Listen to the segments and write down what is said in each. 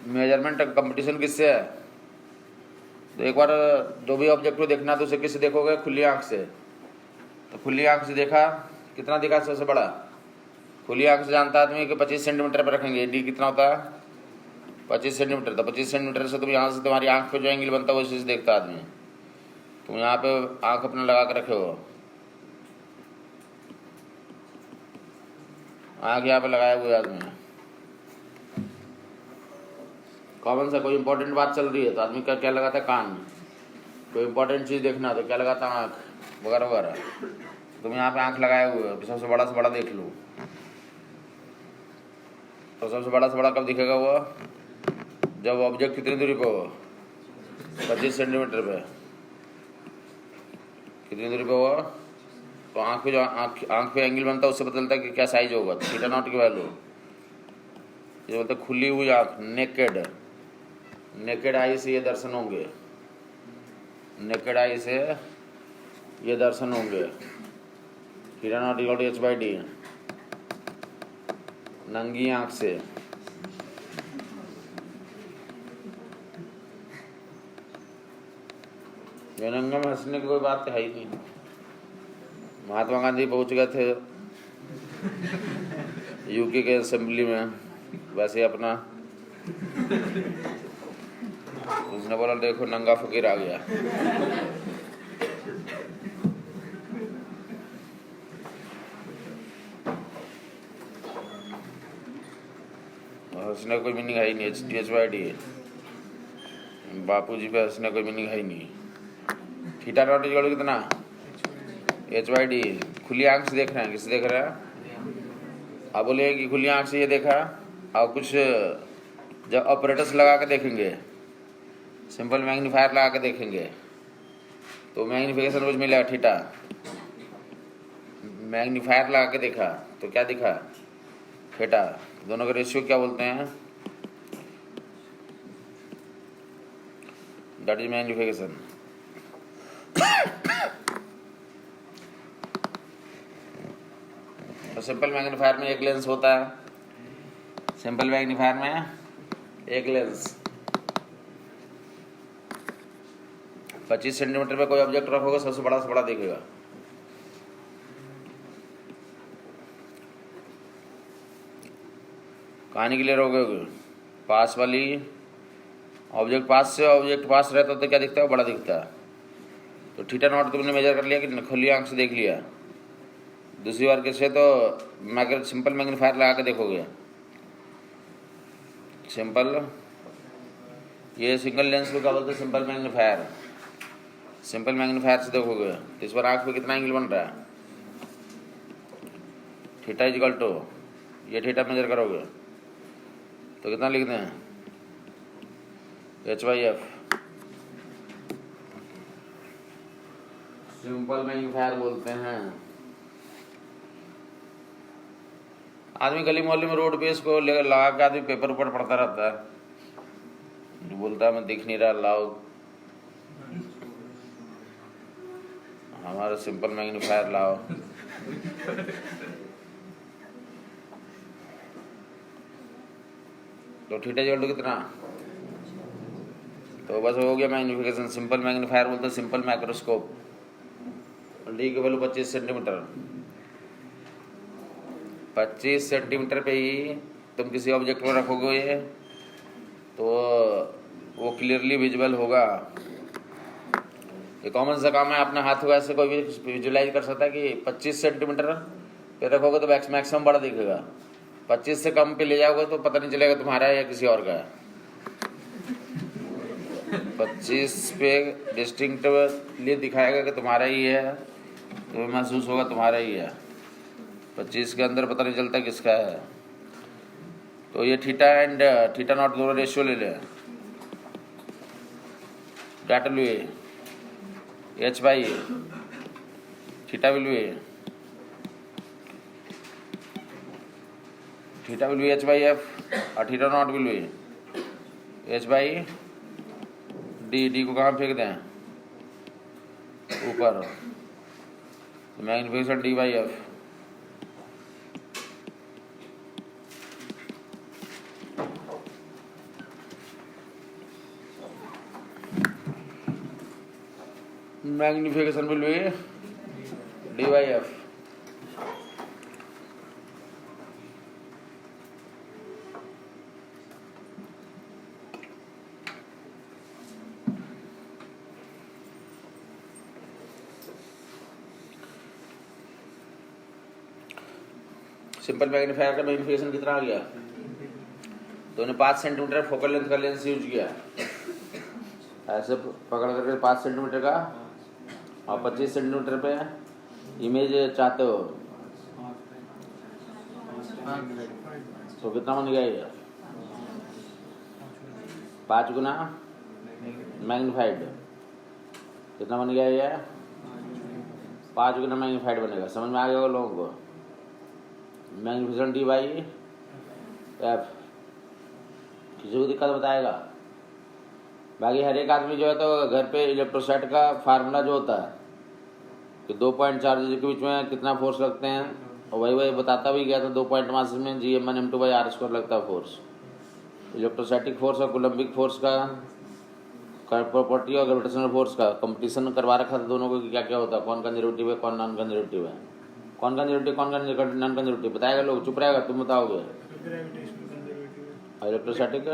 Measurement competition किससे है? तो एक बार जो भी ऑब्जेक्ट को देखना तो उसे किससे देखोगे? खुली आंख से। तो खुली आंख से देखा, कितना दिखा सबसे बड़ा? खुली आंख से जानता आदमी कि 25 सेंटीमीटर पर रखेंगे, डी कितना होता है? 25 सेंटीमीटर। तो 25 सेंटीमीटर से तुम यहाँ से तुम्हारी आंख पे जो एंगल बनता है वो चीज़ देखता आदमी। तुम यहाँ पे आंख अपने लगा के रखे हो, आंख यहाँ पे लगाए हुए आदमी, कॉमन सा कोई इंपॉर्टेंट बात चल रही है तो आदमी का क्या लगाता है? कान। कोई इंपॉर्टेंट चीज़ देखना तो क्या लगाता है? आँख वगैरह वगैरह। तुम यहाँ पे आँख लगाए हुए हो कि सबसे बड़ा से बड़ा देख लूँ, तो सबसे बड़ा से बड़ा कब दिखेगा वो? जब ऑब्जेक्ट कितनी दूरी पे हो? 25 सेंटीमीटर पे। कितनी दूरी पे हो? तो आँख पे जो आँख पे एंगल बनता है उससे बदलता है कि क्या साइज होगा, थीटा नॉट की वैल्यू। ये बोलते खुली हुई आँख, नेकेड। नेकेड आई से ये दर्शन होंगे, नेकेड आई से ये दर्शन होंगे। Theta not equal to h/d। नंगी आँख से। ये नंगे में हंसने की कोई बात है ही नहीं। महात्मा गांधी पहुंच गए थे यूके के असेंबली में, वैसे अपना उसने बोला देखो नंगा फकीर आ गया। हंसने कोई मीनिंग है ही नहीं, h/d। बापू जी पे हंसने कोई मीनिंग है ही नहीं। थीटा नॉट इक्वल टू कितना? h/d। खुली आंख से देख रहे हैं, किससे देख रहे हैं? आप बोलिए कि खुली आंख से ये देखा, और कुछ जब ऑपरेटर्स लगा के देखेंगे, सिंपल मैग्नीफायर लगा के देखेंगे, तो मैग्नीफिकेशन कुछ मिलेगा थीटा। मैग्नीफायर लगा के देखा तो क्या दिखा? थीटा। दोनों का रेशियो क्या बोलते हैं? That is magnification. तो सिंपल मैग्नीफायर में एक लेंस होता है, सिंपल मैग्नीफायर में एक लेंस। 25 सेंटीमीटर पे कोई ऑब्जेक्ट रखोगे सबसे बड़ा से बड़ा दिखेगा। कहानी के लिए रहोगे पास वाली ऑब्जेक्ट पास से ऑब्जेक्ट पास रहता तो क्या दिखता है? बड़ा दिखता है। तो थीटा नॉट तुमने मेजर कर लिया कि खुली आंख से देख लिया। दूसरी बार कैसे? तो सिंपल मैग्नीफायर लगा के देखोगे। सिंपल, ये सिंगल लेंस को क्या बोलते हैं? Simple magnifier. सिंपल मैग्नीफायर से देखोगे तो इस बार आंख पे कितना एंगल बन रहा है? थीटा इज इक्वल टू, ये थीटा मेजर करोगे तो कितना लिखते हैं? h/f। सिंपल मैग्नीफायर बोलते हैं। आदमी गली मोहल्ले में रोड पे इसको लगा के आदमी पेपर ऊपर पढ़ता रहता है, बोलता है मैं दिख नहीं रहा, लाओ हमारा सिंपल मैग्नीफायर लाओ। तो थीटा इक्वल टू कितना? तो बस हो गया मैग्नीफिकेशन। सिंपल मैग्नीफायर बोलते हैं सिंपल माइक्रोस्कोप। डी की वैल्यू 25 सेंटीमीटर। 25 सेंटीमीटर पे ही तुम किसी ऑब्जेक्ट में रखोगे तो वो क्लियरली विजुअल होगा। ये कॉमन सा काम है, अपने हाथ को ऐसे कोई भी विजुलाइज कर सकता है कि 25 सेंटीमीटर पे रखोगे तो मैक्सिमम बड़ा दिखेगा। 25 से कम पे ले जाओगे तो पता नहीं चलेगा तुम्हारा है या किसी और का है। 25 पे डिस्टिंक्टली दिखाएगा कि तुम्हारा ही है, तो महसूस होगा तुम्हारा ही है। 25 के अंदर पता नहीं चलता किसका है। तो ये थीटा एंड थीटा नॉट दोनों रेशियो ले लें। That will be h/a, theta will be h/f और theta not will be h/d। D को कहाँ फेंक दें? ऊपर। Magnification d/f। Magnification will be dy/f. Simple magnifier का मैग्निफिकेशन कितना आ गया? तो उन्हें 5 सेंटीमीटर फोकल लेंथ का लेंस यूज किया, ऐसे पकड़ करके 5 सेंटीमीटर का, और 25 सेंटीमीटर पे इमेज चाहते हो तो कितना बन गया ये? 5 गुना मैग्नीफाइड। कितना बन गया ये? 5 गुना मैग्नीफाइड बनेगा। समझ में आ गया लोगों को? Magnification dy/f। किसी को दिक्कत बताएगा? बाकी हर एक आदमी जो है तो घर पे इलेक्ट्रोस्टैट का फार्मूला जो होता है कि 2 पॉइंट चार्जेज के बीच में कितना फोर्स लगते हैं, और वही बताता भी गया था। 2 पॉइंट मास में Gm1m2/r² लगता है फोर्स। इलेक्ट्रोस्टैटिक फोर्स और कोलम्बिक फोर्स का प्रॉपर्टी और ग्रेविटेशनल फोर्स का कंपटीशन करवा रखा था दोनों को कि क्या क्या होता है, कौन कंजर्वेटिव है कौन नॉन कंजर्वेटिव है, कौन कंजर्वेटिव कौन नॉन कंजर्वेटिव। बताएगा लोग? चुप रहेगा? तुम बताओगे? इलेक्ट्रोस्टैटिक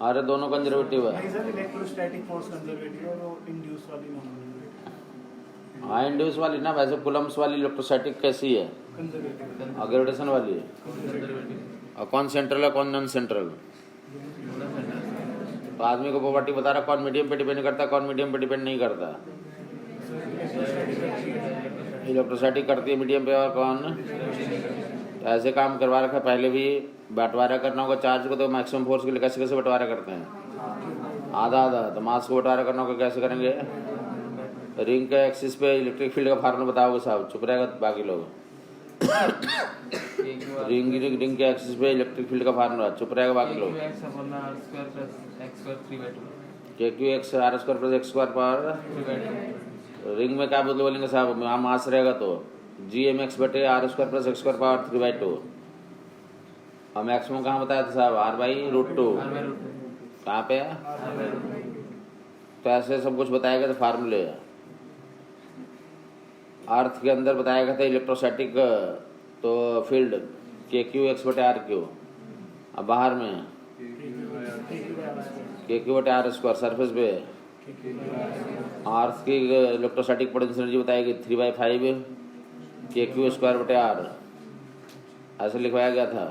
अरे दोनों कंजर्वेटिव है। इलेक्ट्रोस्टैटिक फोर्स कंजर्वेटिव है और इंड्यूस वाली नॉन कंजर्वेटिव। हाँ इंड्यूस वाली ना, वैसे कुलम्ब्स वाली इलेक्ट्रोस्टैटिक कैसी है? कंजर्वेटिव। और ग्रेविटेशन वाली है? और कौन सेंट्रल है कौन नॉन सेंट्रल? तो आदमी को प्रॉपर्टी बता रहा कौन मीडियम पे डिपेंड करता है कौन मीडियम पे डिपेंड नहीं करता। इलेक्ट्रोस्टैटिक करती है मीडियम पे, और कौन? तो ऐसे काम करवा रखा पहले भी। बंटवारा करना होगा चार्ज को तो मैक्सिमम फोर्स के लिए कैसे कैसे बंटवारा करते हैं? आधा आधा। तो मास को बंटवारा करना होगा कैसे करेंगे? रिंग के एक्सिस पे इलेक्ट्रिक फील्ड का फार्मूला बताओगे साहब? चुप रहेगा बाकी लोग? रिंग के एक्सिस पे इलेक्ट्रिक फील्ड का फार्मूला? चुप रहेगा बाकी लोग? KQ r² + x² पर रिंग में क्या बोलेंगे साहब? वहाँ मास रहेगा तो Gmx/r² + x² / 3/2। और मैक्सिमम कहाँ बताया था साहब? r/√2। कहाँ पे है? तो ऐसे सब कुछ बताएगा। तो फार्मूले अर्थ के अंदर बताया गया था इलेक्ट्रोस्टैटिक तो फील्ड KQ/r3। अब बाहर में KQ/r²। सरफेस पे अर्थ की इलेक्ट्रोस्टैटिक पोटेंशियल एनर्जी बताएगी 3/5 KQ²/r। ऐसे लिखवाया गया था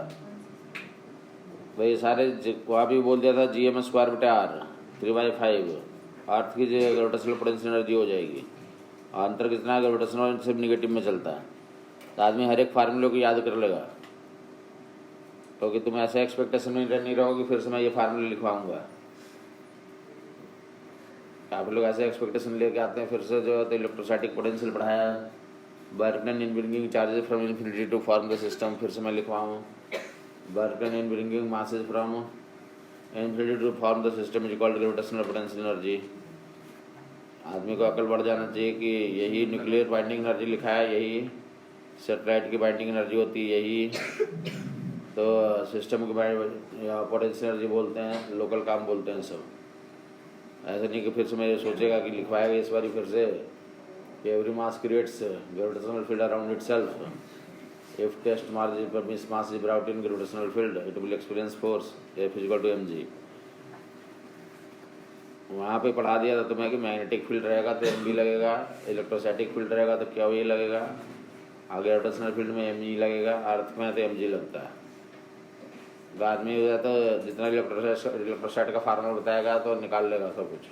भाई। सारे वहाँ भी बोल दिया था Gm²/r 3/5 अर्थ की ग्रेविटेशनल पोटेंशियल एनर्जी हो जाएगी। और अंतर कितना? ग्रेविटेशनल से निगेटिव में चलता है। तो आदमी हर एक फार्मूले को याद कर लेगा, क्योंकि तुम ऐसे एक्सपेक्टेशन में नहीं रहोगे फिर से मैं ये फार्मूले लिखवाऊंगा। आप लोग ऐसे एक्सपेक्टेशन लेके आते हैं फिर से जो है तो इलेक्ट्रोस्टैटिक पोटेंशियल बढ़ाया, work done in bringing charges from infinity to form the system. फिर से मैं लिखवाऊँ work done in bringing masses from infinity to form the system is called gravitational potential energy. आदमी को अकल बढ़ जाना चाहिए कि यही न्यूक्लियर बाइंडिंग एनर्जी लिखा है, यही सैटेलाइट की बाइंडिंग एनर्जी होती है, यही तो सिस्टम की पोटेंशियल एनर्जी बोलते हैं, लोकल काम बोलते हैं सब। ऐसा नहीं कि फिर से मैं सोचेगा कि लिखवाएगा इस बार फिर से कि every mass creates gravitational field around itself. If test margin पर miss mass is brought in gravitational field it will experience force F = mg। वहाँ पे पढ़ा दिया था तुम्हें कि मैग्नेटिक फील्ड रहेगा तो mg लगेगा, इलेक्ट्रोस्टैटिक फील्ड रहेगा तो क्या ये लगेगा, आगे ग्रेविटेशनल फील्ड में mg लगेगा, अर्थ में तो mg लगता है। तो आदमी हो जाता है जितना इलेक्ट्रोस्टैट का फार्मूला बताएगा तो निकाल लेगा सब कुछ।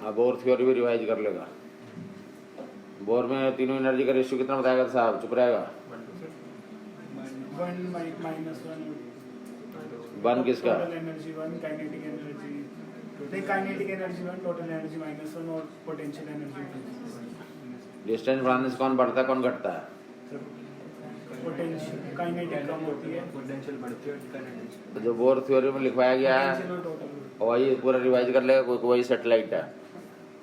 अब बोर थ्योरी भी रिवाइज कर लेगा। बोर में तीनों एनर्जी का रेशियो कितना बताएगा साहब? चुप रहेगा? 1 किसका? Energy 1 kinetic energy kinetic energy 1 total energy -1 और पोटेंशियल एनर्जी। डिस्टेंस बढ़ाने से कौन बढ़ता है कौन घटता है? पोटेंशियल काइनेटिक कम होती है, पोटेंशियल बढ़ती है। तो जो बोर थ्योरी में लिखवाया गया है वही पूरा रिवाइज कर लेगा। वही सेटेलाइट है,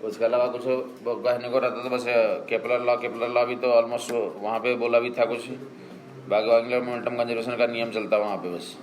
उसके अलावा कुछ कहने को रहता था बस। केपलर लॉ भी तो ऑलमोस्ट वहाँ पे बोला भी था कुछ, बाकी एंगुलर मोमेंटम कंजर्वेशन का नियम चलता है वहाँ पे बस।